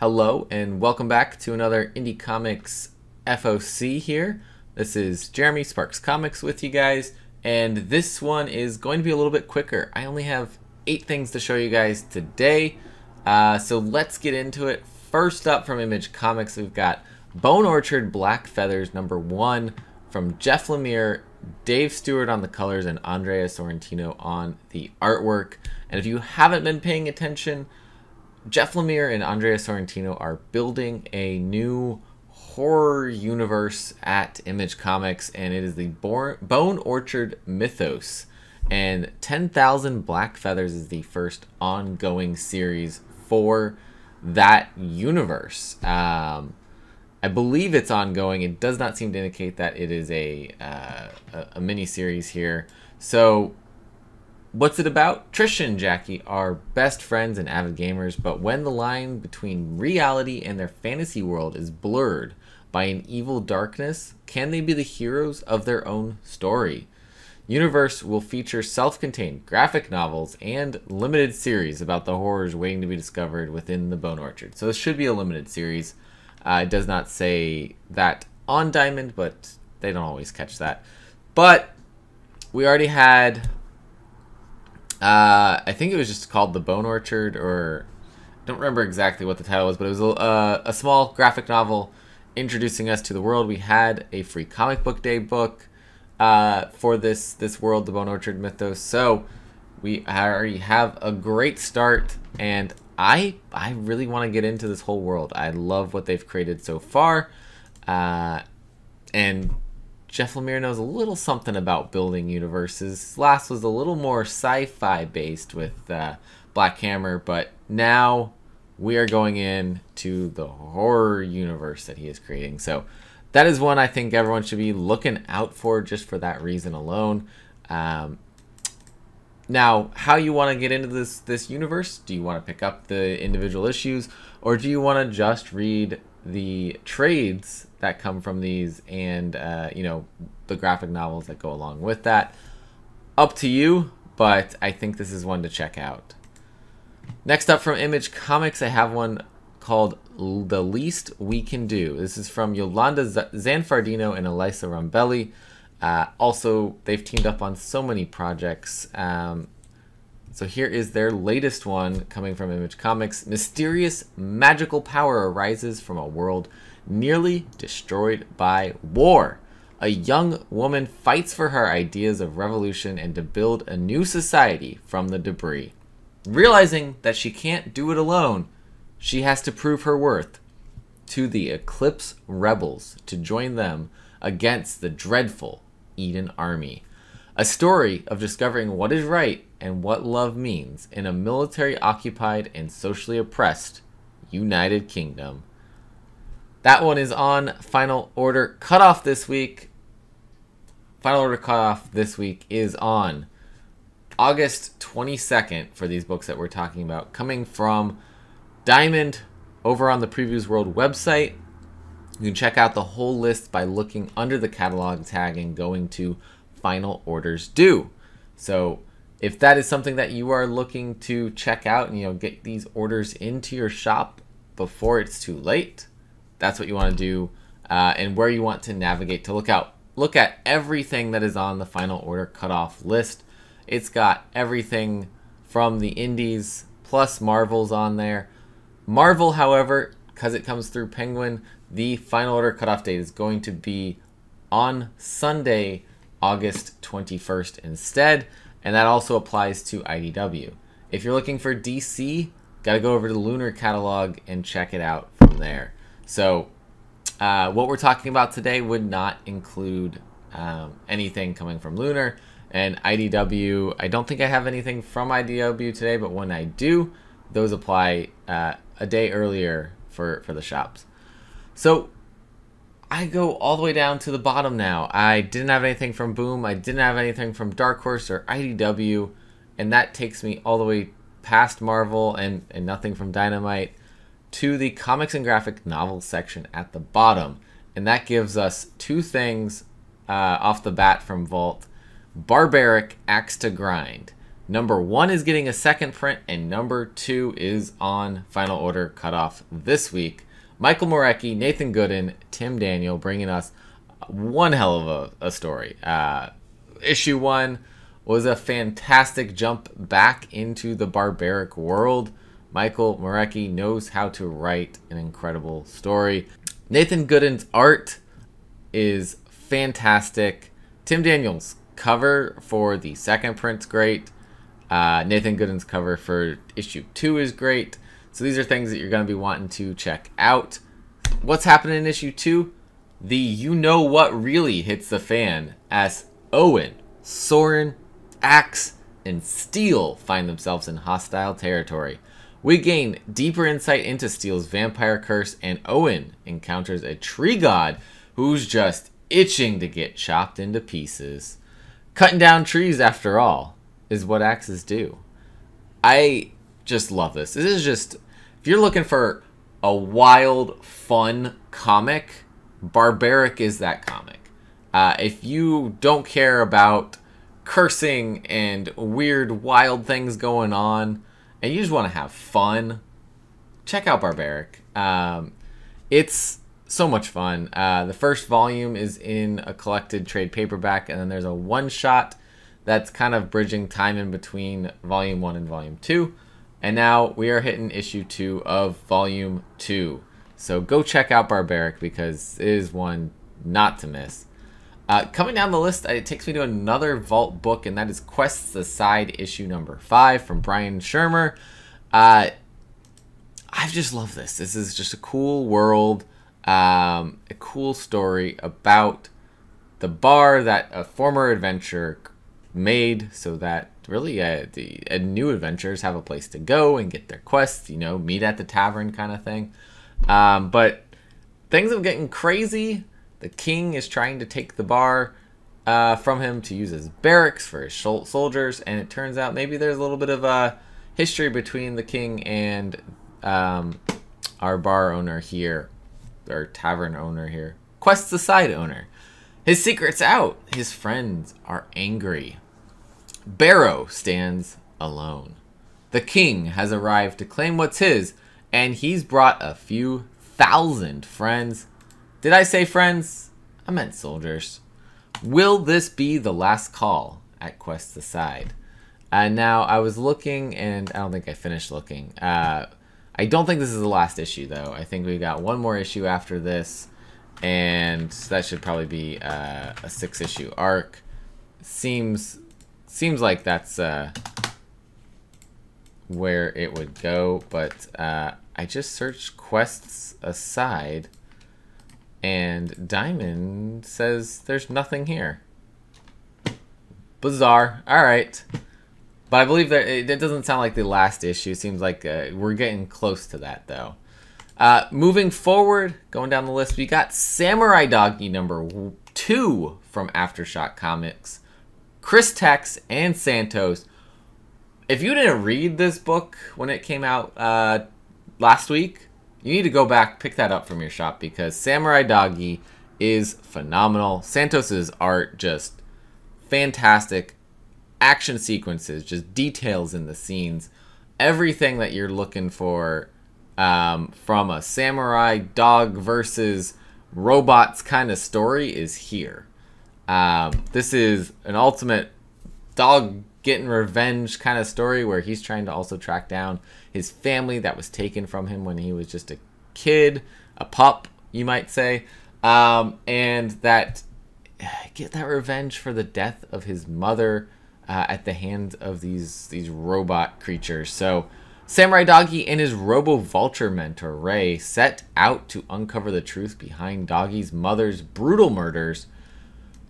Hello and welcome back to another Indie Comics FOC here. This is Jeremy Sparks Comics with you guys, and this one is going to be a little bit quicker. I only have 8 things to show you guys today, so let's get into it. First up from Image Comics, we've got Bone Orchard Black Feathers #1 from Jeff Lemire, Dave Stewart on the colors, and Andrea Sorrentino on the artwork. And if you haven't been paying attention, Jeff Lemire and Andrea Sorrentino are building a new horror universe at Image Comics, and it is the Bone Orchard Mythos. And 10,000 Black Feathers is the first ongoing series for that universe. I believe it's ongoing. It does not seem to indicate that it is a mini-series here. So what's it about? Trisha and Jackie are best friends and avid gamers, but when the line between reality and their fantasy world is blurred by an evil darkness, can they be the heroes of their own story? Universe will feature self-contained graphic novels and limited series about the horrors waiting to be discovered within the Bone Orchard. So this should be a limited series. It does not say that on Diamond, but they don't always catch that. But we already had... I think it was just called The Bone Orchard, or I don't remember exactly what the title was, but it was a small graphic novel introducing us to the world. We had a free comic book day book for this world, The Bone Orchard Mythos. So we already have a great start, and I really want to get into this whole world. I love what they've created so far, and Jeff Lemire knows a little something about building universes. His last was a little more sci-fi based with Black Hammer, but now we are going into the horror universe that he is creating. So that is one I think everyone should be looking out for just for that reason alone. Now, how you want to get into this universe? Do you want to pick up the individual issues, or do you want to just read the trades that come from these and you know, the graphic novels that go along with that? Up to you, but I think this is one to check out. Next up from Image Comics, I have one called The Least We Can Do. This is from Yolanda Zanfardino and Elisa Rombelli. Also, they've teamed up on so many projects. So here is their latest one coming from Image Comics. Mysterious magical power arises from a world nearly destroyed by war. A young woman fights for her ideas of revolution and to build a new society from the debris. Realizing that she can't do it alone, she has to prove her worth to the Eclipse Rebels to join them against the dreadful Eden Army. A story of discovering what is right and what love means in a military-occupied and socially oppressed United Kingdom. That one is on Final Order Cutoff this week. Final Order Cutoff this week is on August 22nd for these books that we're talking about, coming from Diamond over on the Previews World website. You can check out the whole list by looking under the catalog tag and going to Final Orders Due. So if that is something that you are looking to check out and, you know, get these orders into your shop before it's too late, that's what you want to do, and where you want to navigate to look at everything that is on the Final Order Cutoff list. It's got everything from the indies plus Marvel's on there. Marvel, however, because it comes through Penguin, the Final Order Cutoff date is going to be on Sunday, August 21st instead, and that also applies to IDW. If you're looking for DC, gotta go over to the Lunar catalog and check it out from there. So what we're talking about today would not include anything coming from Lunar. And IDW, I don't think I have anything from IDW today, but when I do, those apply a day earlier for the shops. So I go all the way down to the bottom now. I didn't have anything from Boom. I didn't have anything from Dark Horse or IDW. And that takes me all the way past Marvel and nothing from Dynamite to the comics and graphic novel section at the bottom. And that gives us 2 things off the bat from Vault. Barbaric Axe to Grind. Number 1 is getting a second print, and number 2 is on Final Order Cutoff this week. Michael Morecki, Nathan Gooden, Tim Daniel bringing us one hell of a story. Issue 1 was a fantastic jump back into the barbaric world. Michael Morecki knows how to write an incredible story. Nathan Gooden's art is fantastic. Tim Daniels' cover for the second print's great. Nathan Gooden's cover for issue 2 is great. So these are things that you're going to be wanting to check out. What's happening in issue 2? The you-know-what really hits the fan as Owen, Soren, Axe, and Steel find themselves in hostile territory. We gain deeper insight into Steel's vampire curse, and Owen encounters a tree god who's just itching to get chopped into pieces. Cutting down trees, after all, is what axes do. I just love this. This is just, if you're looking for a wild, fun comic, Barbaric is that comic. If you don't care about cursing and weird, wild things going on, and you just want to have fun, check out Barbaric. It's so much fun. The first volume is in a collected trade paperback, and then there's a one-shot that's kind of bridging time in between volume 1 and volume 2. And now we are hitting issue 2 of volume 2. So go check out Barbaric because it is one not to miss. Coming down the list, it takes me to another Vault book, and that is Quests Aside issue number 5 from Brian Shermer. I just love this. This is just a cool world, a cool story about the bar that a former adventurer made so that really the new adventurers have a place to go and get their quests, you know, meet at the tavern kind of thing. But things are getting crazy. The king is trying to take the bar from him to use as barracks for his soldiers, and it turns out maybe there's a little bit of a history between the king and our bar owner here, or tavern owner here, Quests Aside owner. His secret's out. His friends are angry. Barrow stands alone. The king has arrived to claim what's his, and he's brought a few thousand friends. Did I say friends? I meant soldiers. Will this be the last call at Quests Aside? Now, I was looking, and I don't think I finished looking. I don't think this is the last issue, though. I think we got one more issue after this, and that should probably be a 6-issue arc. Seems like that's where it would go, but I just searched Quests Aside, and Diamond says there's nothing here. Bizarre. All right. But I believe that it doesn't sound like the last issue. Seems like we're getting close to that, though. Moving forward, going down the list, we got Samurai Doggy number 2 from Aftershock Comics. Chris Tex and Santos. If you didn't read this book when it came out last week, you need to go back, pick that up from your shop, because Samurai Doggy is phenomenal. Santos's art, just fantastic. Action sequences, just details in the scenes. Everything that you're looking for from a samurai dog versus robots kind of story is here. This is an ultimate dog getting revenge kind of story where he's trying to also track down his family that was taken from him when he was just a kid, a pup, you might say, and that get that revenge for the death of his mother at the hands of these robot creatures. So Samurai Doggy and his Robo-Vulture mentor, Ray, set out to uncover the truth behind Doggy's mother's brutal murders.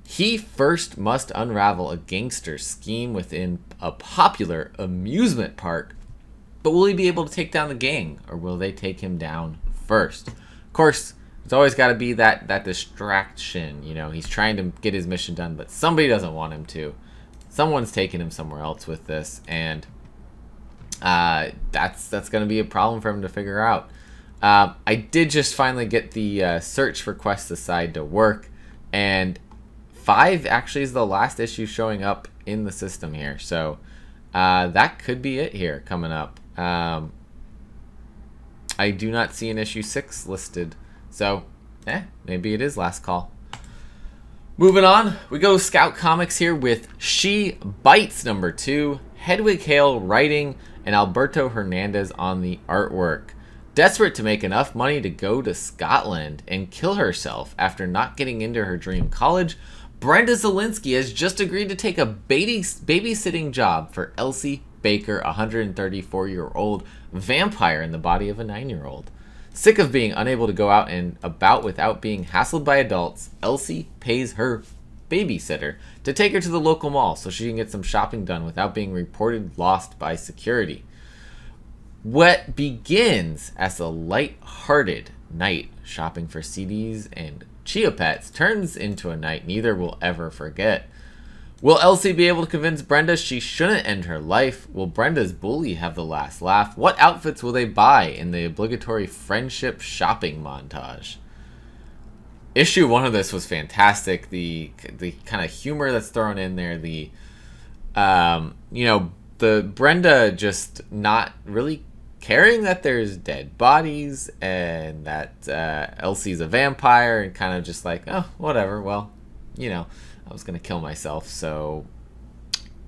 He first must unravel a gangster scheme within a popular amusement park. But will he be able to take down the gang, or will they take him down first? Of course, it's always got to be that distraction. You know, he's trying to get his mission done, but somebody doesn't want him to. Someone's taking him somewhere else with this, and that's going to be a problem for him to figure out. I did just finally get the search for Quests Aside to work, and 5 actually is the last issue showing up in the system here. So That could be it here coming up. I do not see an issue 6 listed. So, maybe it is last call. Moving on, we go Scout Comics here with She Bites #2. Hedwig Hale writing and Alberto Hernandez on the artwork. Desperate to make enough money to go to Scotland and kill herself after not getting into her dream college, Brenda Zelinsky has just agreed to take a babysitting job for Elsie Baker, a 134-year-old vampire in the body of a 9-year-old. Sick of being unable to go out and about without being hassled by adults, Elsie pays her babysitter to take her to the local mall so she can get some shopping done without being reported lost by security. What begins as a light-hearted night shopping for CDs and Chia Pets turns into a night neither will ever forget. Will Elsie be able to convince Brenda she shouldn't end her life? Will Brenda's bully have the last laugh? What outfits will they buy in the obligatory friendship shopping montage? Issue 1 of this was fantastic. The kind of humor that's thrown in there, the Brenda just not really caring that there's dead bodies and that Elsie's a vampire and kind of just like, oh, whatever, well, I was going to kill myself, so,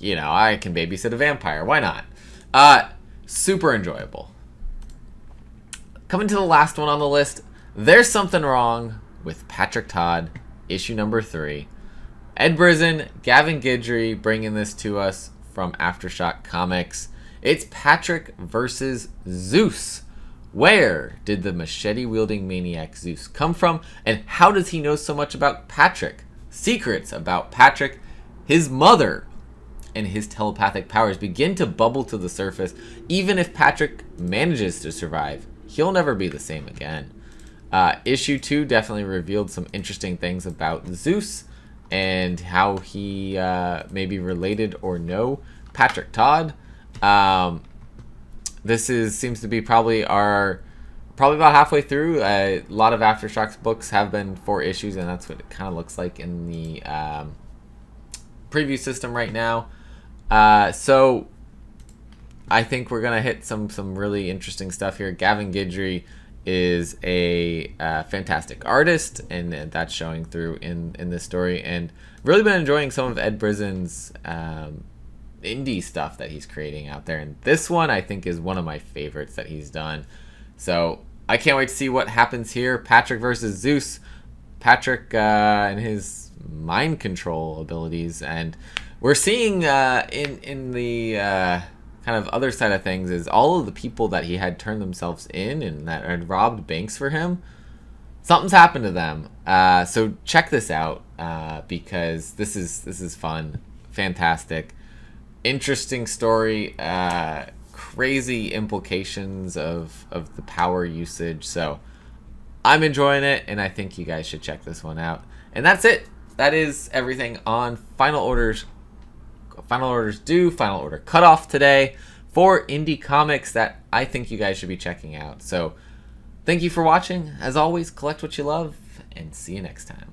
I can babysit a vampire. Why not? Super enjoyable. Coming to the last one on the list, There's Something Wrong with Patrick Todd, issue #3. Ed Brisson, Gavin Guidry bringing this to us from Aftershock Comics. It's Patrick versus Zeus. Where did the machete-wielding maniac Zeus come from, and how does he know so much about Patrick? Secrets about Patrick, his mother, and his telepathic powers begin to bubble to the surface. Even if Patrick manages to survive, he'll never be the same again. Issue 2 definitely revealed some interesting things about Zeus and how he may be related or know Patrick Todd. This seems to be probably about halfway through. A lot of Aftershocks books have been 4 issues, and that's what it kind of looks like in the preview system right now. So I think we're gonna hit some really interesting stuff here. Gavin Guidry is a fantastic artist, and that's showing through in this story. And really been enjoying some of Ed Brisson's indie stuff that he's creating out there, and this one I think is one of my favorites that he's done. So I can't wait to see what happens here. Patrick versus Zeus. Patrick and his mind control abilities, and we're seeing in the kind of other side of things is all of the people that he had turned themselves in and that had robbed banks for him. Something's happened to them. So check this out because this is fun, fantastic. Interesting story, crazy implications of the power usage. So I'm enjoying it, and I think you guys should check this one out. And that's it. That is everything on Final Orders Due, Final Order Cutoff today for indie comics that I think you guys should be checking out. So thank you for watching. As always, collect what you love, and see you next time.